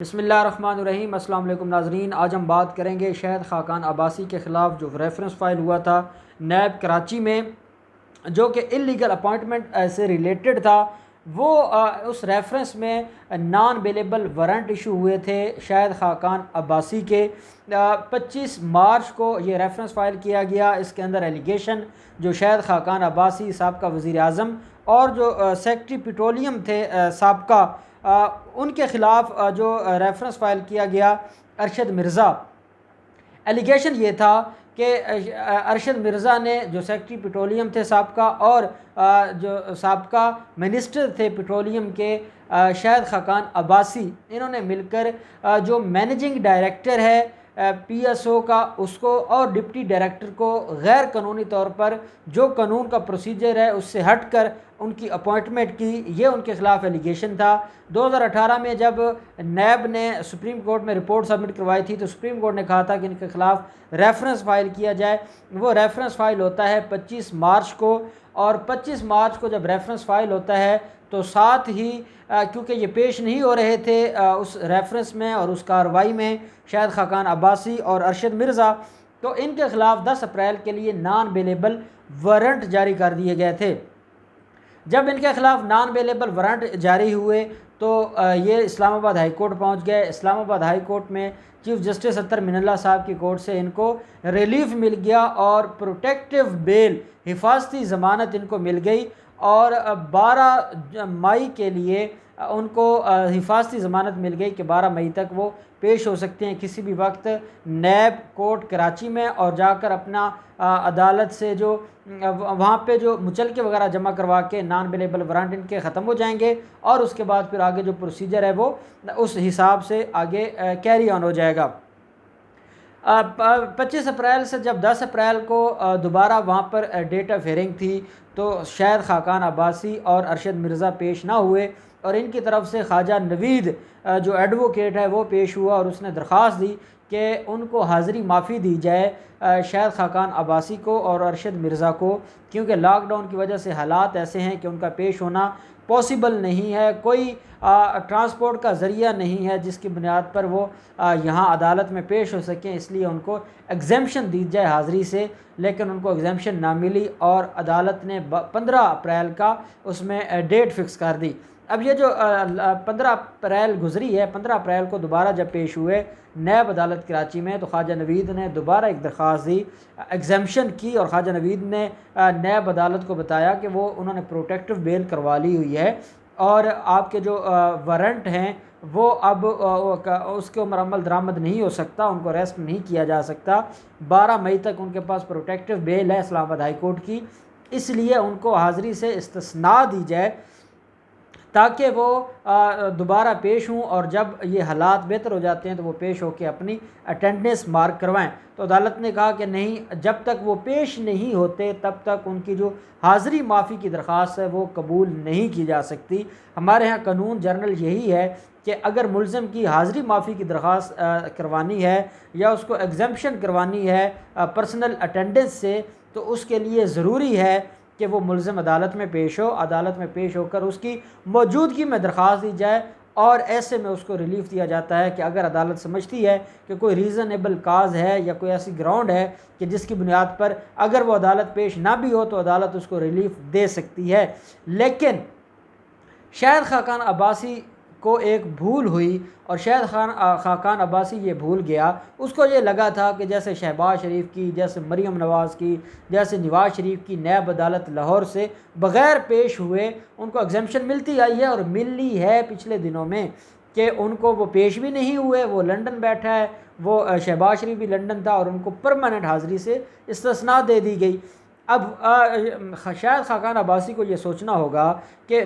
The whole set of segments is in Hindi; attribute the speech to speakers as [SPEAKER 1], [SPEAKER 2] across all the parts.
[SPEAKER 1] बिस्मिल्लाहिर्रहमानिर्रहीम। अस्सलाम वालेकुम नाज़रीन, आज हम बात करेंगे शहद खाकान अब्बासी के ख़िलाफ़ जो रेफरेंस फ़ाइल हुआ था नैब कराची में, जो कि इलीगल अपॉइंटमेंट से रिलेटेड था। वो उस रेफरेंस में नॉन बेलेबल वारंट इशू हुए थे शहद खाकान अब्बासी के। 25 मार्च को ये रेफरेंस फ़ाइल किया गया। इसके अंदर एलिगेशन जो शहद खाकान अब्बासी साबका वज़ीर आज़म और जो सेक्रेटरी पेट्रोलियम थे साबका, उनके ख़िलाफ़ जो रेफरेंस फ़ाइल किया गया अरशद मिर्ज़ा, एलिगेशन ये था कि अरशद मिर्ज़ा ने जो सेक्रेटरी पेट्रोलियम थे साबका और जो साबका मिनिस्टर थे पेट्रोलियम के शहद खाकान अब्बासी, इन्होंने मिलकर जो मैनेजिंग डायरेक्टर है पीएसओ का, उसको और डिप्टी डायरेक्टर को गैर कानूनी तौर पर जो कानून का प्रोसीजर है उससे हट कर उनकी अपॉइंटमेंट की। ये उनके ख़िलाफ़ एलिगेशन था। 2018 में जब नैब ने सुप्रीम कोर्ट में रिपोर्ट सबमिट करवाई थी तो सुप्रीम कोर्ट ने कहा था कि इनके ख़िलाफ़ रेफरेंस फ़ाइल किया जाए। वो रेफरेंस फ़ाइल होता है 25 मार्च को, और 25 मार्च को जब रेफरेंस फ़ाइल होता है तो साथ ही क्योंकि ये पेश नहीं हो रहे थे उस रेफरेंस में और उस कार्रवाई में शहद खाकान अब्बासी और अरशद मिर्ज़ा, तो इनके ख़िलाफ़ 10 अप्रैल के लिए नॉन बेलेबल वारंट जारी कर दिए गए थे। जब इनके ख़िलाफ़ नॉन बेलेबल वारंट जारी हुए तो ये इस्लामाबाद हाई कोर्ट पहुँच गए। इस्लामाबाद हाई कोर्ट में चीफ़ जस्टिस अत्तर मिनल्ला साहब की कोर्ट से इनको रिलीफ मिल गया और प्रोटेक्टिव बेल, हिफाजती ज़मानत इनको मिल गई। और 12 मई के लिए उनको हिफाजती ज़मानत मिल गई कि 12 मई तक वो पेश हो सकते हैं किसी भी वक्त नैब कोर्ट कराची में, और जाकर अपना अदालत से जो वहाँ पे जो मुचलके वगैरह जमा करवा के नॉन बेलेबल वारंट इनके ख़त्म हो जाएंगे और उसके बाद फिर आगे जो प्रोसीजर है वो उस हिसाब से आगे कैरी ऑन हो जाएगा। 25 अप्रैल से जब 10 अप्रैल को दोबारा वहाँ पर डेट ऑफ हियरिंग थी तो शहद खाकान अब्बासी और अरशद मिर्ज़ा पेश ना हुए और इनकी तरफ से ख्वाजा नवीद जो एडवोकेट है वो पेश हुआ और उसने दरख्वास्त दी कि उनको हाज़री माफ़ी दी जाए शहद खाकान अब्बासी को और अरशद मिर्ज़ा को, क्योंकि लॉकडाउन की वजह से हालात ऐसे हैं कि उनका पेश होना पॉसिबल नहीं है। कोई ट्रांसपोर्ट का ज़रिया नहीं है जिसकी बुनियाद पर वो यहाँ अदालत में पेश हो सकें, इसलिए उनको एग्जेम्पशन दी जाए हाज़री से, लेकिन उनको एग्जेम्पशन ना मिली और अदालत ने 15 अप्रैल का उसमें डेट फ़िक्स कर दी। अब ये जो 15 अप्रैल गुजरी है, 15 अप्रैल को दोबारा जब पेश हुए नैब अदालत कराची में तो ख्वाजा नवीद ने दोबारा एक दरख्वास्त दी, एग्जेम्पशन की, और ख्वाजा नवीद ने नैब अदालत को बताया कि वो उन्होंने प्रोटेक्टिव बेल करवा ली हुई है और आपके जो वारंट हैं वो अब उसके ऊपर अमल दरामद नहीं हो सकता, उनको अरेस्ट नहीं किया जा सकता। 12 मई तक उनके पास प्रोटेक्टिव बेल है इस्लामाबाद हाई कोर्ट की, इसलिए उनको हाज़री से इस्तिस्ना दी जाए ताकि वो दोबारा पेश हों और जब ये हालात बेहतर हो जाते हैं तो वो पेश होकर अपनी अटेंडेंस मार्क करवाएं। तो अदालत ने कहा कि नहीं, जब तक वो पेश नहीं होते तब तक उनकी जो हाज़री माफ़ी की दरख्वास्त है वो कबूल नहीं की जा सकती। हमारे यहाँ कानून जनरल यही है कि अगर मुल्ज़िम की हाज़री माफ़ी की दरख्वास्त करवानी है या उसको एग्जेम्पशन करवानी है पर्सनल अटेंडेंस से, तो उसके लिए ज़रूरी है कि वो मुल्ज़िम अदालत में पेश हो, अदालत में पेश होकर उसकी मौजूदगी में दरख्वास्त दी जाए और ऐसे में उसको रिलीफ़ दिया जाता है कि अगर अदालत समझती है कि कोई रीज़नेबल काज है या कोई ऐसी ग्राउंड है कि जिसकी बुनियाद पर अगर वो अदालत पेश ना भी हो तो अदालत उसको रिलीफ़ दे सकती है। लेकिन शहद खाकान अब्बासी को एक भूल हुई और शहद खाकान अब्बासी ये भूल गया। उसको ये लगा था कि जैसे शहबाज शरीफ की, जैसे मरीम नवाज़ की, जैसे नवाज़ शरीफ की नैब अदालत लाहौर से बग़ैर पेश हुए उनको एग्जेम्पशन मिलती आई है और मिली है पिछले दिनों में कि उनको वो पेश भी नहीं हुए, वो लंदन बैठा है, वो शहबाज शरीफ भी लंदन था और उनको परमानेंट हाज़री से इस्तिस्ना दे दी गई। अब शहद खाकान अब्बासी को ये सोचना होगा कि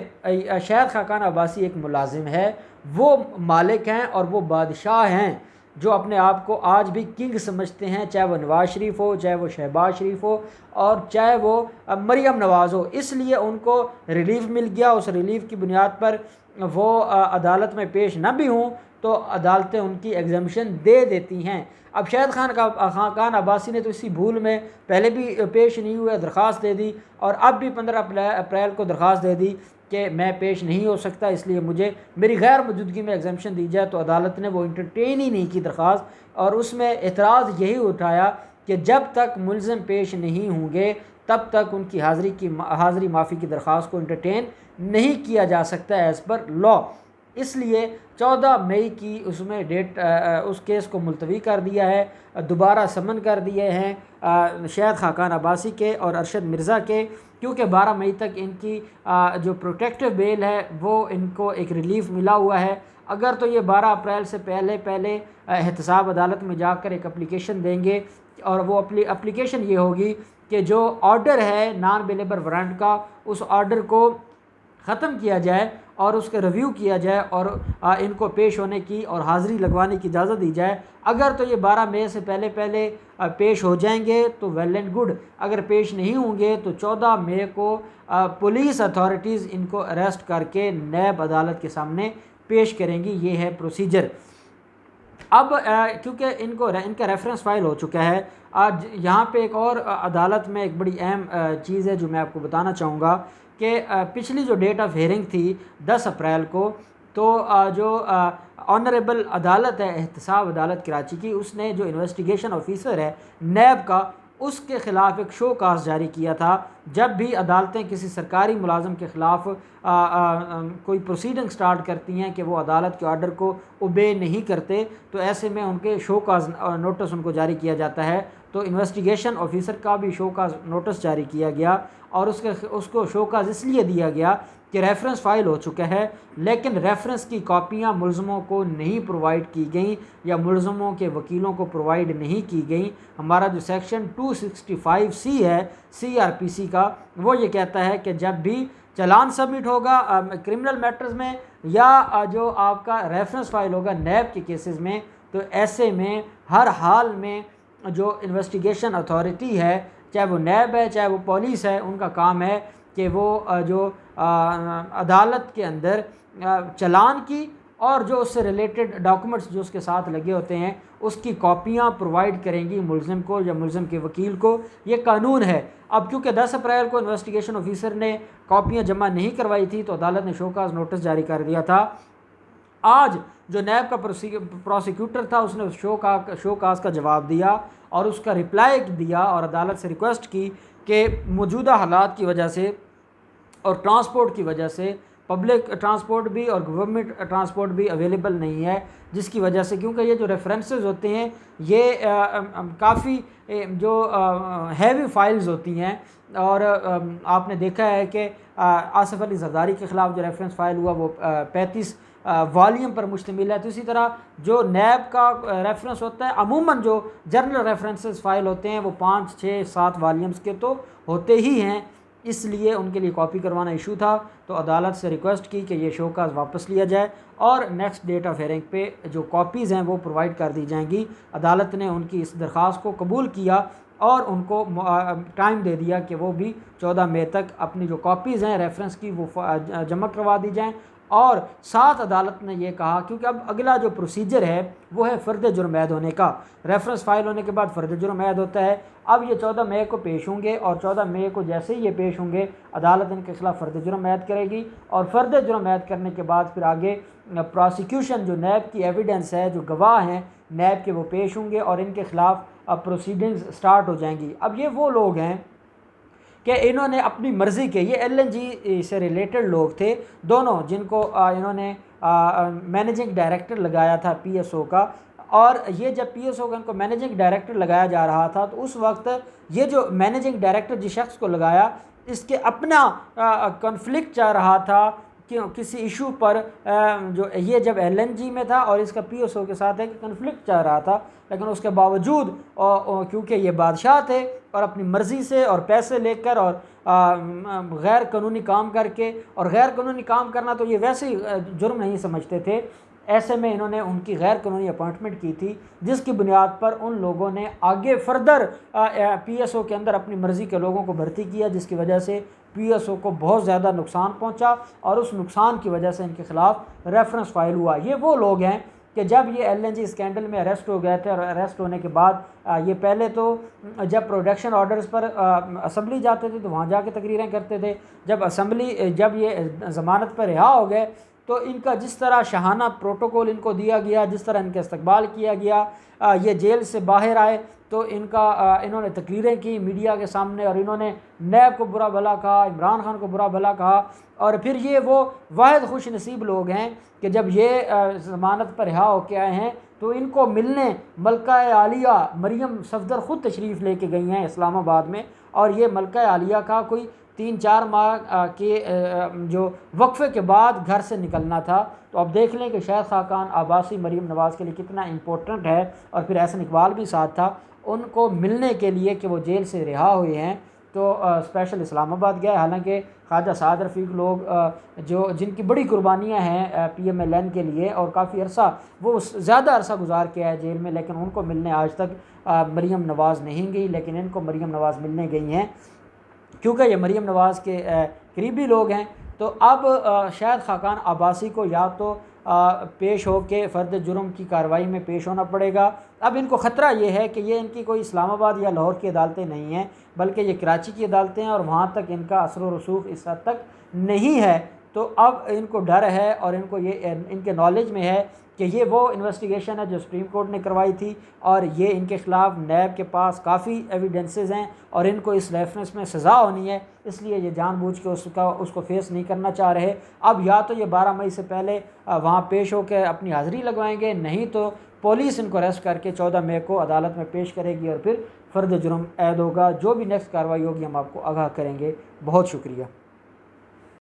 [SPEAKER 1] शहद खाकान अब्बासी एक मुलाजिम है, वो मालिक हैं और वो बादशाह हैं जो अपने आप को आज भी किंग समझते हैं, चाहे वो नवाज़ शरीफ हो, चाहे वो शहबाज शरीफ हो और चाहे वो मरीम नवाज़ हो। इसलिए उनको रिलीफ़ मिल गया। उस रिलीफ़ की बुनियाद पर वो अदालत में पेश ना भी हों तो अदालतें उनकी एग्जेम्पशन दे देती हैं। अब शहद खाकान अब्बासी ने तो इसी भूल में पहले भी पेश नहीं हुए, दरख्वास्त दे दी और अब भी 15 अप्रैल को दरख्वास्त दे दी कि मैं पेश नहीं हो सकता, इसलिए मुझे मेरी गैर मौजूदगी में एग्जामेशन दी जाए, तो अदालत ने वो इंटरटेन ही नहीं की दरख्वास्त, और उसमें एतराज़ यही उठाया कि जब तक मुलज़िम पेश नहीं होंगे तब तक उनकी हाज़री माफ़ी की दरख्वास्त को इंटरटेन नहीं किया जा सकता एज़ पर लॉ। इसलिए 14 मई की उसमें डेट उस केस को मुलतवी कर दिया है, दोबारा समन कर दिए हैं शहद खाकान अब्बासी के और अरशद मिर्ज़ा के, क्योंकि 12 मई तक इनकी जो प्रोटेक्टिव बेल है वो इनको एक रिलीफ मिला हुआ है। अगर तो ये 12 अप्रैल से पहले एहतसाब अदालत में जाकर एक एप्लीकेशन देंगे, और वो एप्लीकेशन ये होगी कि जो ऑर्डर है नॉन बेलेबल वारंट का, उस ऑर्डर को ख़त्म किया जाए और उसके रिव्यू किया जाए और इनको पेश होने की और हाज़री लगवाने की इजाज़त दी जाए। अगर तो ये 12 मई से पहले पेश हो जाएंगे तो वेल एंड गुड, अगर पेश नहीं होंगे तो 14 मई को पुलिस अथॉरिटीज़ इनको अरेस्ट करके नैब अदालत के सामने पेश करेंगी। ये है प्रोसीजर। अब क्योंकि इनका रेफरेंस फ़ाइल हो चुका है, आज यहाँ पे एक और अदालत में एक बड़ी अहम चीज़ है जो मैं आपको बताना चाहूँगा कि पिछली जो डेट ऑफ हेयरिंग थी 10 अप्रैल को, तो जो ऑनरेबल अदालत है एहतसाब अदालत कराची की, उसने जो इन्वेस्टिगेशन ऑफिसर है नैब का, उसके ख़िलाफ़ एक शो कास्ट जारी किया था। जब भी अदालतें किसी सरकारी मुलाजम के ख़िलाफ़ कोई प्रोसीडिंग स्टार्ट करती हैं कि वो अदालत के ऑर्डर को ओबे नहीं करते, तो ऐसे में उनके शो कास्ट नोटिस उनको जारी किया जाता है। तो इन्वेस्टिगेशन ऑफिसर का भी शो कास्ट नोटिस जारी किया गया, और उसको शो कास्ट इसलिए दिया गया कि रेफरेंस फ़ाइल हो चुका है, लेकिन रेफरेंस की कॉपियाँ मुलज़मों को नहीं प्रोवाइड की गई या मुलज़मों के वकीलों को प्रोवाइड नहीं की गई। हमारा जो सेक्शन 265C है CRPC का, वो ये कहता है कि जब भी चालान सबमिट होगा क्रिमिनल मैटर्स में या जो आपका रेफरेंस फ़ाइल होगा नैब के केसेस में, तो ऐसे में हर हाल में जो इन्वेस्टिगेशन अथॉरिटी है, चाहे वो नैब है चाहे वो पुलिस है, उनका काम है कि वो जो अदालत के अंदर चालान की और जो उससे रिलेटेड डॉक्यूमेंट्स जो उसके साथ लगे होते हैं उसकी कॉपियाँ प्रोवाइड करेंगी मुलज़िम को या मुलज़िम के वकील को। ये कानून है। अब क्योंकि 10 अप्रैल को इन्वेस्टिगेशन ऑफिसर ने कॉपियाँ जमा नहीं करवाई थी, तो अदालत ने शोकाज नोटिस जारी कर दिया था। आज जो नैब का प्रोसिक्यूटर था उसने उस शोकाज का जवाब दिया और उसका रिप्लाई दिया और अदालत से रिक्वेस्ट की कि मौजूदा हालात की वजह से और ट्रांसपोर्ट की वजह से पब्लिक ट्रांसपोर्ट भी और गवर्नमेंट ट्रांसपोर्ट भी अवेलेबल नहीं है, जिसकी वजह से क्योंकि ये जो रेफरेंसेस होते हैं ये काफ़ी जो हैवी फाइल्स होती हैं, और आपने देखा है कि आसिफ अली जरदारी के ख़िलाफ़ जो रेफरेंस फ़ाइल हुआ वो 35 वॉल्यूम पर मुश्तमिल है। तो इसी तरह जो नैब का रेफरेंस होता है, अमूमन जो जर्नल रेफरेंसेस फ़ाइल होते हैं वो 5, 6, 7 वॉल्यूम्स के तो होते ही हैं, इसलिए उनके लिए कॉपी करवाना इशू था। तो अदालत से रिक्वेस्ट की कि ये शोकाज वापस लिया जाए और नेक्स्ट डेट ऑफ हेयरिंग पे जो कॉपीज़ हैं वो प्रोवाइड कर दी जाएंगी। अदालत ने उनकी इस दरख्वास्त को कबूल किया और उनको टाइम दे दिया कि वो भी 14 मई तक अपनी जो कॉपीज़ हैं रेफरेंस की वो जमा करवा दी जाएँ। और साथ अदालत ने ये कहा, क्योंकि अब अगला जो प्रोसीजर है वो है फ़र्द जुर्म ऐद होने का। रेफरेंस फ़ाइल होने के बाद फ़र्द जुर्म ऐद होता है। अब ये 14 मई को पेश होंगे और 14 मई को जैसे ही ये पेश होंगे अदालत इनके ख़िलाफ़ फ़र्द जुर्म ऐद करेगी, और फ़र्द जुर्म ऐद करने के बाद फिर आगे प्रोसिक्यूशन जो नैब की एविडेंस है, जो गवाह हैं नैब के, वो पेश होंगे और इनके ख़िलाफ़ प्रोसीडिंग्स स्टार्ट हो जाएंगी। अब ये वो लोग हैं कि इन्होंने अपनी मर्ज़ी के, ये LNG से रिलेटेड लोग थे दोनों, जिनको इन्होंने मैनेजिंग डायरेक्टर लगाया था PSO का, और ये जब PSO का इनको मैनेजिंग डायरेक्टर लगाया जा रहा था तो उस वक्त ये जो मैनेजिंग डायरेक्टर जिस शख्स को लगाया इसके अपना कॉन्फ्लिक्ट चल रहा था क्यों किसी इशू पर, जो ये जब LNG में था और इसका PSO के साथ एक कन्फ्लिक्ट चल रहा था, लेकिन उसके बावजूद क्योंकि ये बादशाह थे और अपनी मर्ज़ी से और पैसे लेकर और गैर कानूनी काम करके, और गैर कानूनी काम करना तो ये वैसे ही जुर्म नहीं समझते थे, ऐसे में इन्होंने उनकी गैर कानूनी अपॉइंटमेंट की थी, जिसकी बुनियाद पर उन लोगों ने आगे फर्दर PSO के अंदर अपनी मर्ज़ी के लोगों को भर्ती किया, जिसकी वजह से PSO को बहुत ज़्यादा नुकसान पहुंचा और उस नुकसान की वजह से इनके ख़िलाफ़ रेफरेंस फ़ाइल हुआ। ये वो लोग हैं कि जब ये LNG स्कैंडल में अरेस्ट हो गए थे और अरेस्ट होने के बाद ये पहले तो जब प्रोडक्शन ऑर्डर्स पर असम्बली जाते थे तो वहाँ जाके तकरीरें करते थे। जब ये ज़मानत पर रिहा हो गए तो इनका जिस तरह शाहाना प्रोटोकॉल इनको दिया गया, जिस तरह इनका इस्तकबाल किया गया, ये जेल से बाहर आए तो इन्होंने तकरीरें की मीडिया के सामने और इन्होंने नैब को बुरा भला कहा, इमरान खान को बुरा भला कहा। और फिर ये वो वाहिद खुश नसीब लोग हैं कि जब ये ज़मानत पर रिहा होकर आए हैं तो इनको मिलने मलका आलिया मरियम सफदर ख़ुद तशरीफ़ लेके गई हैं इस्लामाबाद में। और ये मलका आलिया का कोई 3-4 माह के जो वक्फे के बाद घर से निकलना था। तो अब देख लें कि शाहिद खाकान अब्बासी मरीम नवाज़ के लिए कितना इम्पोर्टेंट है। और फिर एहसन इकबाल भी साथ था उनको मिलने के लिए कि वो जेल से रिहा हुए हैं, तो स्पेशल इस्लामाबाद गया। हालांकि ख्वाजा साद रफ़ीक लोग जो जिनकी बड़ी कुर्बानियाँ हैं PMLN के लिए और काफ़ी अरसा वो ज़्यादा अरसा गुजार के आए जेल में, लेकिन उनको मिलने आज तक मरीम नवाज़ नहीं गई, लेकिन इनको मरीम नवाज़ मिलने गई हैं क्योंकि ये मरीम नवाज़ के करीबी लोग हैं। तो अब शाहिद खाकान अब्बासी को या तो पेश हो के फ़र्द जुर्म की कार्रवाई में पेश होना पड़ेगा। अब इनको ख़तरा ये है कि ये इनकी कोई इस्लामाबाद या लाहौर की अदालतें नहीं हैं, बल्कि ये कराची की अदालतें हैं और वहाँ तक इनका असर व रसूख इस हद तक नहीं है। तो अब इनको डर है और इनको ये इनके नॉलेज में है कि ये वो इन्वेस्टिगेशन है जो सुप्रीम कोर्ट ने करवाई थी और ये इनके ख़िलाफ़ नैब के पास काफ़ी एविडेंसेस हैं और इनको इस रेफरेंस में सज़ा होनी है, इसलिए ये जानबूझ के उसको फेस नहीं करना चाह रहे। अब या तो ये 12 मई से पहले वहाँ पेश होकर अपनी हाज़िरी लगवाएंगे, नहीं तो पुलिस इनको अरेस्ट करके 14 मई को अदालत में पेश करेगी और फिर फ़र्द जुर्म ऐद होगा। जो भी नेक्स्ट कार्रवाई होगी हम आपको आगाह करेंगे। बहुत शुक्रिया।